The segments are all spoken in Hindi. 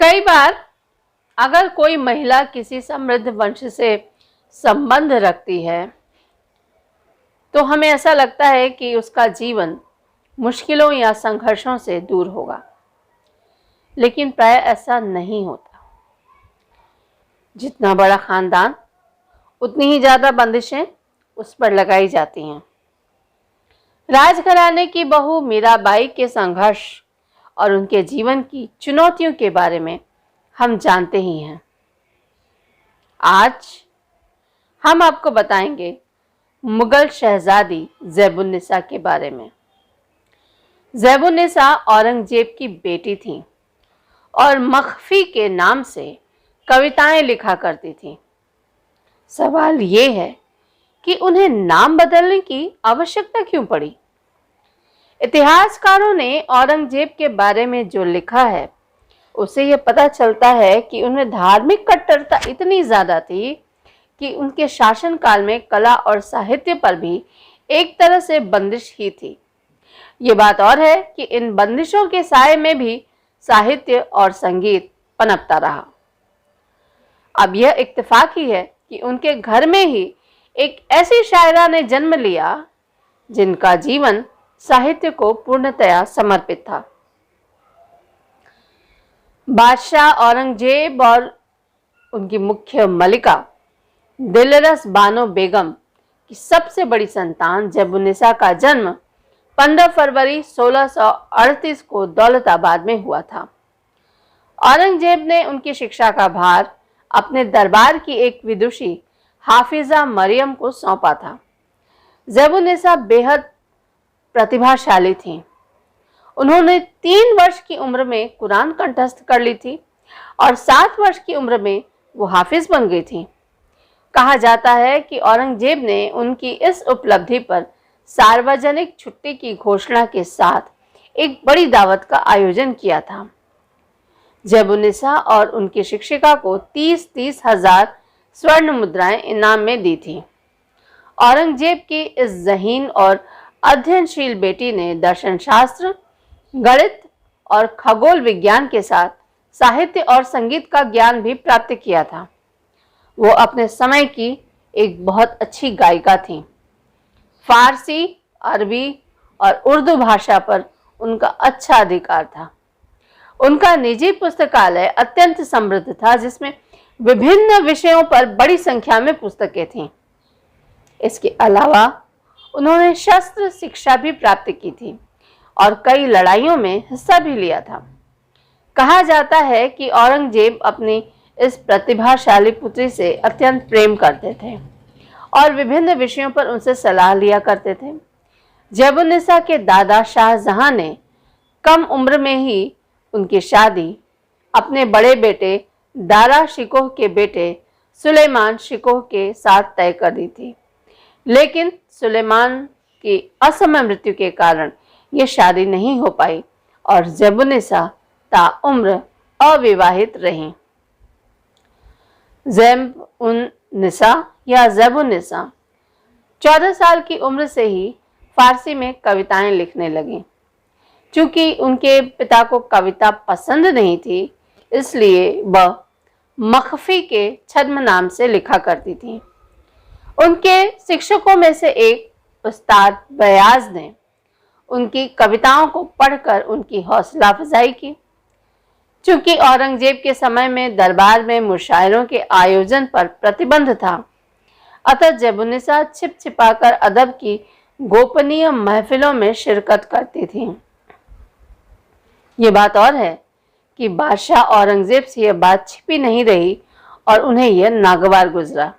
कई बार अगर कोई महिला किसी समृद्ध वंश से संबंध रखती है तो हमें ऐसा लगता है कि उसका जीवन मुश्किलों या संघर्षों से दूर होगा, लेकिन प्राय ऐसा नहीं होता। जितना बड़ा खानदान उतनी ही ज्यादा बंदिशें उस पर लगाई जाती हैं। राजघराने की बहू मीराबाई के संघर्ष और उनके जीवन की चुनौतियों के बारे में हम जानते ही हैं। आज हम आपको बताएंगे मुगल शहजादी ज़ैबुन्निसा के बारे में। ज़ैबुन्निसा औरंगजेब की बेटी थी और मख्फी के नाम से कविताएं लिखा करती थी। सवाल ये है कि उन्हें नाम बदलने की आवश्यकता क्यों पड़ी। इतिहासकारों ने औरंगजेब के बारे में जो लिखा है उससे यह पता चलता है कि उनमें धार्मिक कट्टरता इतनी ज्यादा थी कि उनके शासनकाल में कला और साहित्य पर भी एक तरह से बंदिश ही थी। ये बात और है कि इन बंदिशों के साए में भी साहित्य और संगीत पनपता रहा। अब यह इत्तेफाक ही है कि उनके घर में ही एक ऐसी शायरा ने जन्म लिया जिनका जीवन साहित्य को पूर्णतया समर्पित था। बादशाह औरंगजेब और उनकी मुख्य मलिका दिलरस बानो बेगम की सबसे बड़ी संतान ज़ैबुन्निसा का जन्म 15 फरवरी 1638 को दौलताबाद में हुआ था। औरंगजेब ने उनकी शिक्षा का भार अपने दरबार की एक विदुषी हाफिजा मरियम को सौंपा था। ज़ैबुन्निसा बेहद प्रतिभाशाली थी। उन्होंने 3 वर्ष की उम्र में कुरान कंठस्थ कर ली थी और 7 वर्ष की उम्र में वो हाफिज बन गई थी। कहा जाता है कि औरंगजेब ने उनकी इस उपलब्धि पर सार्वजनिक छुट्टी की घोषणा के साथ एक बड़ी दावत का आयोजन किया था। ज़ैबुन्निसा और उनकी शिक्षिका को 30-30 हजार स्वर्ण मुद्राएं इनाम में दी थी। औरंगजेब की इस ज़हीन और अध्ययनशील बेटी ने दर्शन शास्त्र, गणित और खगोल विज्ञान के साथ साहित्य और संगीत का ज्ञान भी प्राप्त किया था। वो अपने समय की एक बहुत अच्छी गायिका थी। फारसी, अरबी और उर्दू भाषा पर उनका अच्छा अधिकार था। उनका निजी पुस्तकालय अत्यंत समृद्ध था जिसमें विभिन्न विषयों पर बड़ी संख्या में पुस्तकें थीं। इसके अलावा उन्होंने शस्त्र शिक्षा भी प्राप्त की थी और कई लड़ाइयों में हिस्सा भी लिया था। कहा जाता है कि औरंगजेब अपनी इस प्रतिभाशाली पुत्री से अत्यंत प्रेम करते थे और विभिन्न विषयों पर उनसे सलाह लिया करते थे। ज़ैबुन्निसा के दादा शाहजहां ने कम उम्र में ही उनकी शादी अपने बड़े बेटे दारा शिकोह के बेटे सुलेमान शिकोह के साथ तय कर दी थी, लेकिन सुलेमान की असमय मृत्यु के कारण ये शादी नहीं हो पाई और ज़ैबुन्निसा ताउम्र अविवाहित रहीं। ज़ैबुन्निसा या ज़ैबुन्निसा 14 साल की उम्र से ही फारसी में कविताएं लिखने लगीं। चूंकि उनके पिता को कविता पसंद नहीं थी, इसलिए वह मख्फी के छद्म नाम से लिखा करती थी। उनके शिक्षकों में से एक उस्ताद बयाज ने उनकी कविताओं को पढ़कर उनकी हौसला अफजाई की। चूंकि औरंगजेब के समय में दरबार में मुशायरों के आयोजन पर प्रतिबंध था, अतः ज़ैबुन्निसा छिप छिपाकर अदब की गोपनीय महफिलों में शिरकत करती थी। ये बात और है कि बादशाह औरंगजेब से यह बात छिपी नहीं रही और उन्हें यह नागवार गुजरा।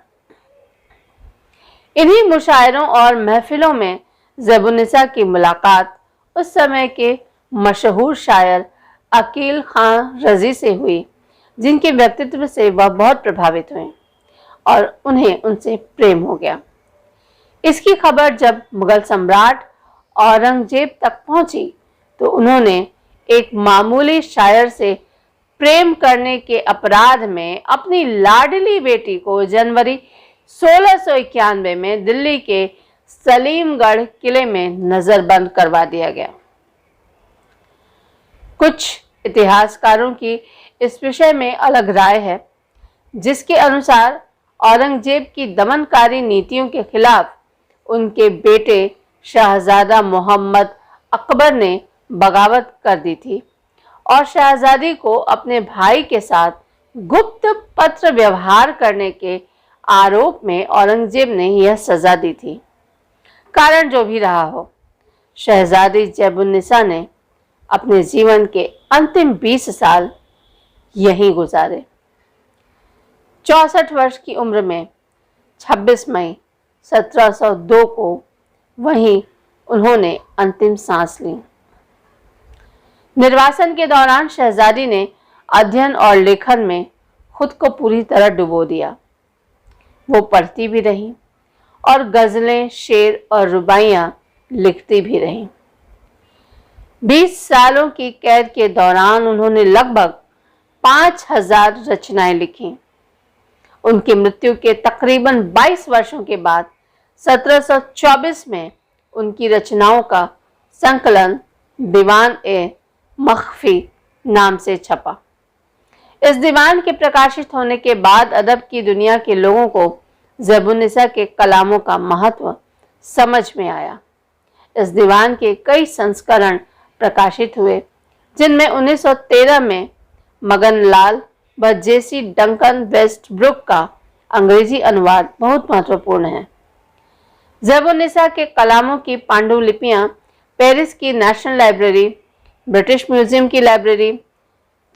इन्हीं मुशायरों और महफिलों में ज़ैबुन्निसा की मुलाकात उस समय के मशहूर शायर अकील खां रजी से हुई, जिनके व्यक्तित्व से वह बहुत प्रभावित हुए और उन्हें उनसे प्रेम हो गया। इसकी खबर जब मुगल सम्राट औरंगजेब तक पहुंची तो उन्होंने एक मामूली शायर से प्रेम करने के अपराध में अपनी लाडली बेटी को जनवरी 1691 में दिल्ली के सलीमगढ़ किले में नजरबंद करवा दिया गया। कुछ इतिहासकारों की इस विषय में अलग राय है, जिसके अनुसार औरंगजेब की दमनकारी नीतियों के खिलाफ उनके बेटे शहजादा मोहम्मद अकबर ने बगावत कर दी थी और शहजादी को अपने भाई के साथ गुप्त पत्र व्यवहार करने के आरोप में औरंगजेब ने यह सजा दी थी। कारण जो भी रहा हो, शहजादी जैबुन्निसा ने अपने जीवन के अंतिम 20 साल यहीं गुजारे। 64 वर्ष की उम्र में 26 मई 1702 को वहीं उन्होंने अंतिम सांस ली। निर्वासन के दौरान शहजादी ने अध्ययन और लेखन में खुद को पूरी तरह डुबो दिया। वो पढ़ती भी रही और गजलें, शेर और रुबाइयां लिखती भी रही। 20 सालों की कैद के दौरान उन्होंने लगभग 5000 रचनाएं लिखी। उनकी मृत्यु के तकरीबन 22 वर्षों के बाद 1724 में उनकी रचनाओं का संकलन दीवान ए मख्फी नाम से छपा। इस दीवान के प्रकाशित होने के बाद अदब की दुनिया के लोगों को ज़ैबुन्निसा के कलामों का महत्व समझ में आया। इस दीवान के कई संस्करण प्रकाशित हुए, जिनमें 1913 में मगन लाल व जेसी डंकन वेस्टब्रुक का अंग्रेजी अनुवाद बहुत महत्वपूर्ण है। ज़ैबुन्निसा के कलामों की पांडुलिपियां पेरिस की नेशनल लाइब्रेरी, ब्रिटिश म्यूजियम की लाइब्रेरी,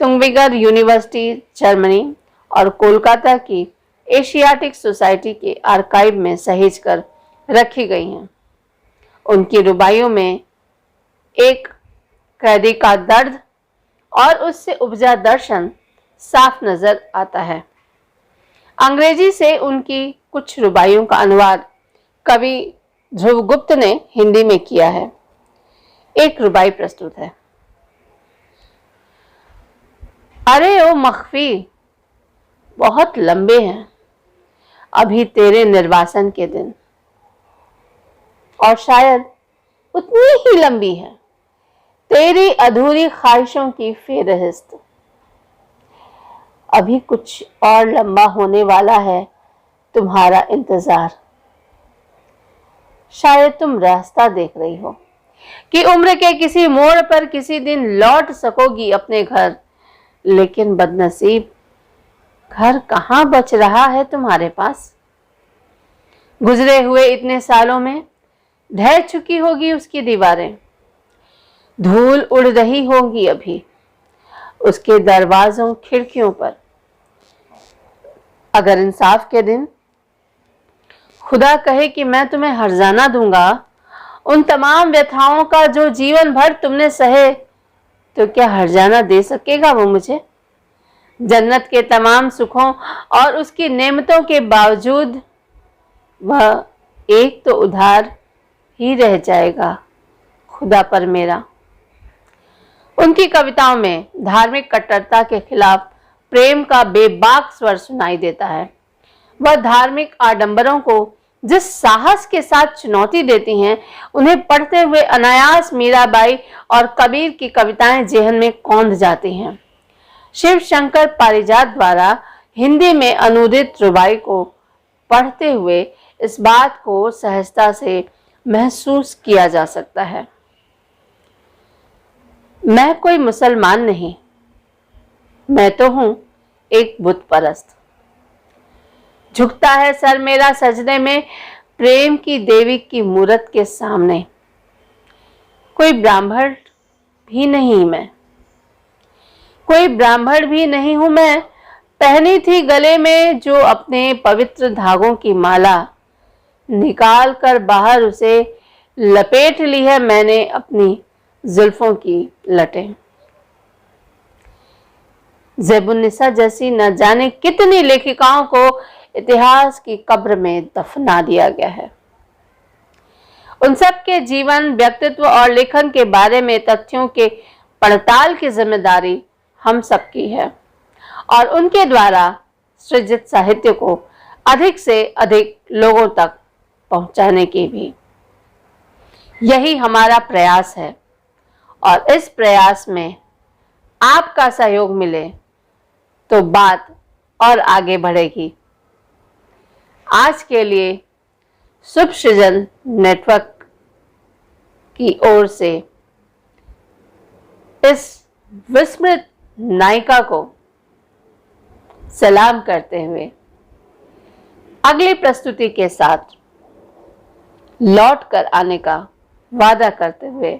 तुंगविगर यूनिवर्सिटी जर्मनी और कोलकाता की एशियाटिक सोसाइटी के आर्काइव में सहेज कर रखी गई हैं। उनकी रुबाइयों में एक कैदी का दर्द और उससे उपजा दर्शन साफ नजर आता है। अंग्रेजी से उनकी कुछ रुबाइयों का अनुवाद कवि ध्रुवगुप्त ने हिंदी में किया है। एक रुबाई प्रस्तुत है। अरे ओ मख्फी, बहुत लंबे हैं अभी तेरे निर्वासन के दिन, और शायद उतनी ही लंबी है तेरी अधूरी ख्वाहिशों की फेरहिस्त। अभी कुछ और लंबा होने वाला है तुम्हारा इंतजार। शायद तुम रास्ता देख रही हो कि उम्र के किसी मोड़ पर किसी दिन लौट सकोगी अपने घर, लेकिन बदनसीब घर कहाँ बच रहा है तुम्हारे पास। गुजरे हुए इतने सालों में ढह चुकी होगी उसकी दीवारें, धूल उड़ रही होगी अभी उसके दरवाजों खिड़कियों पर। अगर इंसाफ के दिन खुदा कहे कि मैं तुम्हें हर्जाना दूंगा उन तमाम व्यथाओं का जो जीवन भर तुमने सहे, तो क्या हर्जाना दे सकेगा वो मुझे? जन्नत के तमाम सुखों और उसकी नेमतों के बावजूद वह एक तो उधार ही रह जाएगा खुदा पर मेरा। उनकी कविताओं में धार्मिक कट्टरता के खिलाफ प्रेम का बेबाक स्वर सुनाई देता है। वह धार्मिक आडंबरों को जिस साहस के साथ चुनौती देती हैं, उन्हें पढ़ते हुए अनायास मीराबाई और कबीर की कविताएं जेहन में कौंध जाती हैं। शिव शंकर पारिजात द्वारा हिंदी में अनुदित रुबाई को पढ़ते हुए इस बात को सहजता से महसूस किया जा सकता है। मैं कोई मुसलमान नहीं, मैं तो हूं एक बुत परस्त। झुकता है सर मेरा सजदे में प्रेम की देवी की मूरत के सामने। कोई ब्राह्मण भी नहीं मैं, कोई ब्राह्मण भी नहीं हूं मैं। पहनी थी गले में जो अपने पवित्र धागों की माला, निकाल कर बाहर उसे लपेट ली है मैंने अपनी जुल्फों की लटें। ज़ैबुन्निसा जैसी न जाने कितनी लेखिकाओं को इतिहास की कब्र में दफना दिया गया है। उन सब के जीवन, व्यक्तित्व और लेखन के बारे में तथ्यों के पड़ताल की जिम्मेदारी हम सबकी है और उनके द्वारा सृजित साहित्य को अधिक से अधिक लोगों तक पहुंचाने की भी। यही हमारा प्रयास है और इस प्रयास में आपका सहयोग मिले तो बात और आगे बढ़ेगी। आज के लिए शुभ सृजन नेटवर्क की ओर से इस विस्मृत नायिका को सलाम करते हुए अगली प्रस्तुति के साथ लौट कर आने का वादा करते हुए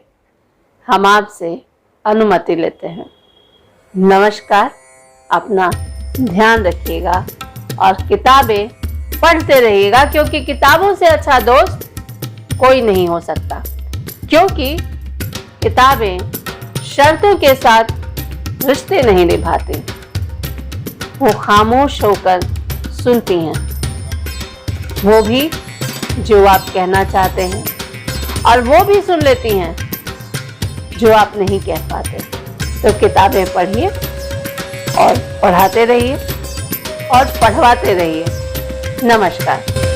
हम आपसे अनुमति लेते हैं। नमस्कार, अपना ध्यान रखिएगा और किताबें पढ़ते रहिएगा, क्योंकि किताबों से अच्छा दोस्त कोई नहीं हो सकता। क्योंकि किताबें शर्तों के साथ रिश्ते नहीं निभाती, वो खामोश होकर सुनती हैं, वो भी जो आप कहना चाहते हैं, और वो भी सुन लेती हैं जो आप नहीं कह पाते। तो किताबें पढ़िए और पढ़ाते रहिए और पढ़वाते रहिए। नमस्कार।